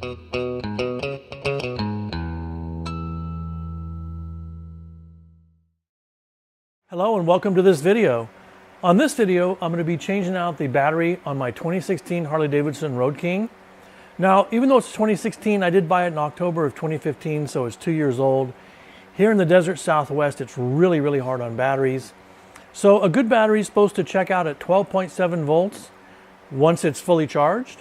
Hello and welcome to this video. On this video, I'm going to be changing out the battery on my 2016 Harley-Davidson Road King. Now, even though it's 2016, I did buy it in October of 2015, so it's 2 years old. Here in the desert Southwest, it's really, really hard on batteries. So a good battery is supposed to check out at 12.7 volts once it's fully charged.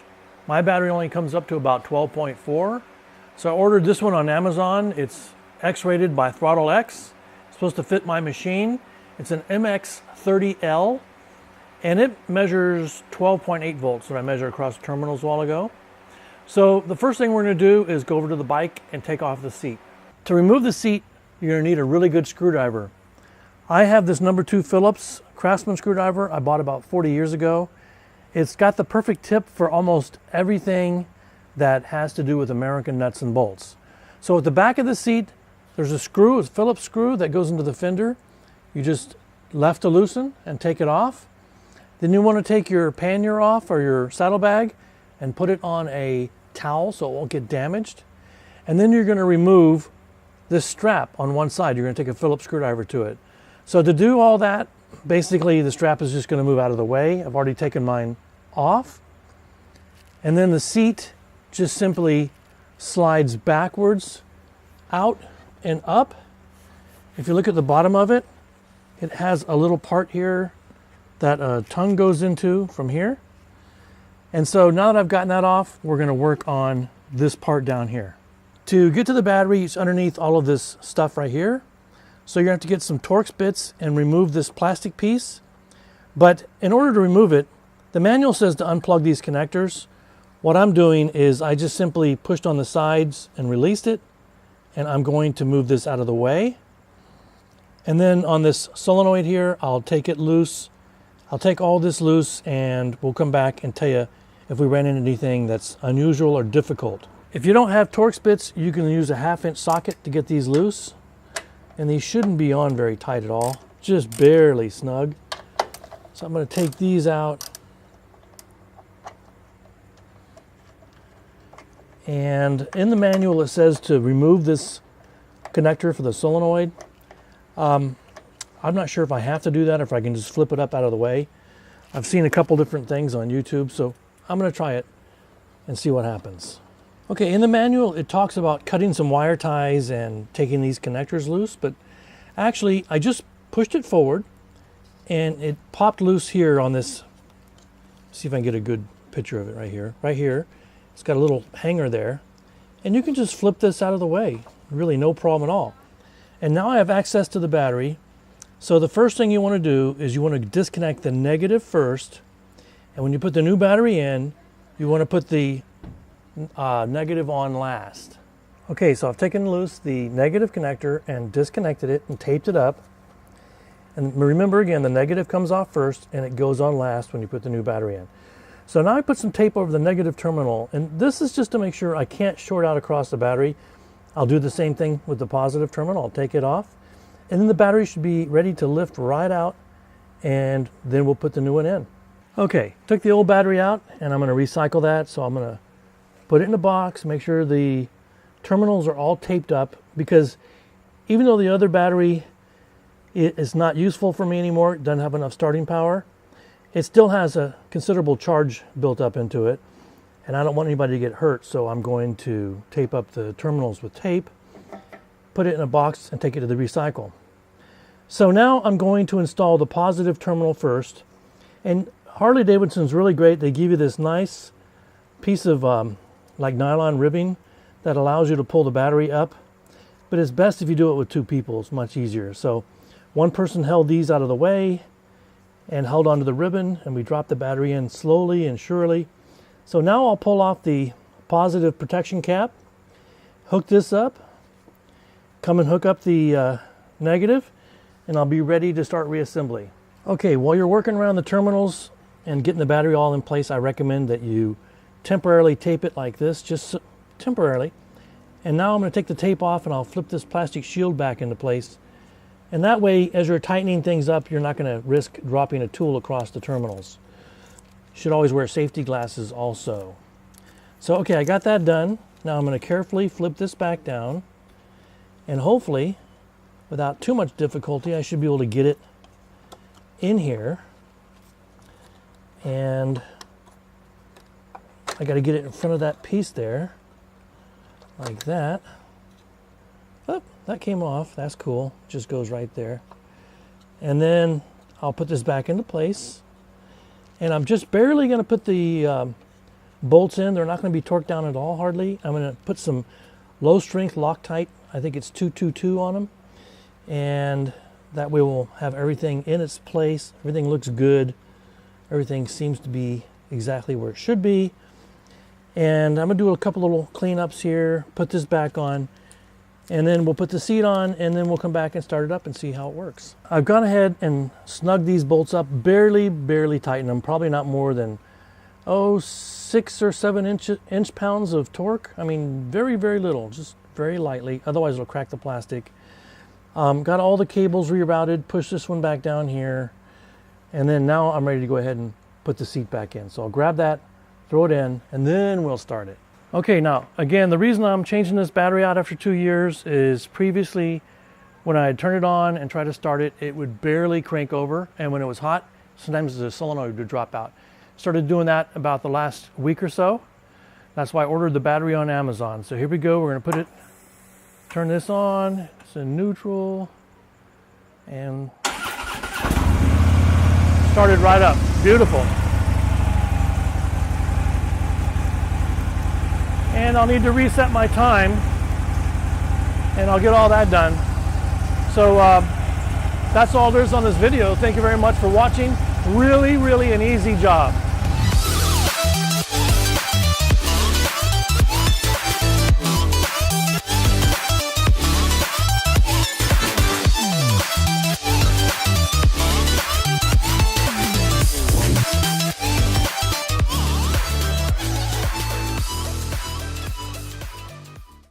My battery only comes up to about 12.4. So I ordered this one on Amazon. It's X-rated by Throttle X. It's supposed to fit my machine. It's an MX30L, and it measures 12.8 volts that I measured across the terminals a while ago. So the first thing we're going to do is go over to the bike and take off the seat. To remove the seat, you're going to need a really good screwdriver. I have this number 2 Phillips Craftsman screwdriver I bought about 40 years ago. It's got the perfect tip for almost everything that has to do with American nuts and bolts. So at the back of the seat, there's a screw, a Phillips screw that goes into the fender. You just left to loosen and take it off. Then you want to take your pannier off or your saddlebag and put it on a towel so it won't get damaged. And then you're going to remove this strap on one side. You're going to take a Phillips screwdriver to it. So to do all that, basically the strap is just going to move out of the way. I've already taken mine off. And then the seat just simply slides backwards, out and up. If you look at the bottom of it, it has a little part here that a tongue goes into from here. And so now that I've gotten that off, we're going to work on this part down here. To get to the battery, it's underneath all of this stuff right here. So you're going to have to get some Torx bits and remove this plastic piece. But in order to remove it, the manual says to unplug these connectors. What I'm doing is I just simply pushed on the sides and released it. And I'm going to move this out of the way. And then on this solenoid here, I'll take it loose. I'll take all this loose and we'll come back and tell you if we ran into anything that's unusual or difficult. If you don't have Torx bits, you can use a 1/2-inch socket to get these loose. And these shouldn't be on very tight at all, just barely snug. So I'm going to take these out. And in the manual it says to remove this connector for the solenoid. I'm not sure if I have to do that or if I can just flip it up out of the way. I've seen a couple different things on YouTube, so I'm going to try it and see what happens. Okay, in the manual it talks about cutting some wire ties and taking these connectors loose, but actually I just pushed it forward and it popped loose here on this. See if I can get a good picture of it right here. Right here, it's got a little hanger there, and you can just flip this out of the way. Really no problem at all. And now I have access to the battery. So the first thing you want to do is you want to disconnect the negative first. And when you put the new battery in, you want to put the negative on last. Okay, so I've taken loose the negative connector and disconnected it and taped it up. And remember again, the negative comes off first and it goes on last when you put the new battery in. So now I put some tape over the negative terminal, and this is just to make sure I can't short out across the battery. I'll do the same thing with the positive terminal. I'll take it off, and then the battery should be ready to lift right out, and then we'll put the new one in. Okay, took the old battery out, and I'm going to recycle that. So I'm going to put it in a box, make sure the terminals are all taped up, because even though the other battery is not useful for me anymore, it doesn't have enough starting power, it still has a considerable charge built up into it. And I don't want anybody to get hurt, so I'm going to tape up the terminals with tape, put it in a box, and take it to the recycle. So now I'm going to install the positive terminal first. And Harley-Davidson's really great. They give you this nice piece of like nylon ribbing that allows you to pull the battery up. But it's best if you do it with 2 people. It's much easier. So one person held these out of the way and held onto the ribbon, and we dropped the battery in slowly and surely. So now I'll pull off the positive protection cap, hook this up, come and hook up the negative, and I'll be ready to start reassembly. Okay, while you're working around the terminals and getting the battery all in place, I recommend that you temporarily tape it like this, just temporarily. And now I'm going to take the tape off and I'll flip this plastic shield back into place. And that way, as you're tightening things up, you're not going to risk dropping a tool across the terminals. You should always wear safety glasses also. So, okay, I got that done. Now I'm going to carefully flip this back down, and hopefully, without too much difficulty, I should be able to get it in here. And I got to get it in front of that piece there, like that. Oh, that came off. That's cool. Just goes right there. And then I'll put this back into place. And I'm just barely going to put the bolts in. They're not going to be torqued down at all, hardly. I'm going to put some low strength Loctite. I think it's 222 on them. And that way we'll have everything in its place. Everything looks good. Everything seems to be exactly where it should be. And I'm going to do a couple little cleanups here, put this back on, and then we'll put the seat on, and then we'll come back and start it up and see how it works. I've gone ahead and snugged these bolts up, barely tightened them, probably not more than, 6 or 7 inch pounds of torque. I mean, very little, just very lightly, otherwise it'll crack the plastic. Got all the cables rerouted, push this one back down here, and then now I'm ready to go ahead and put the seat back in. So I'll grab that, throw it in, and then we'll start it. Okay, now, again, the reason I'm changing this battery out after 2 years is previously when I turn it on and try to start it, it would barely crank over, and when it was hot, sometimes the solenoid would drop out. Started doing that about the last week or so. That's why I ordered the battery on Amazon. So here we go, we're gonna turn this on, it's in neutral, and started right up, beautiful. And I'll need to reset my time, and I'll get all that done. So that's all there is on this video. Thank you very much for watching. Really an easy job.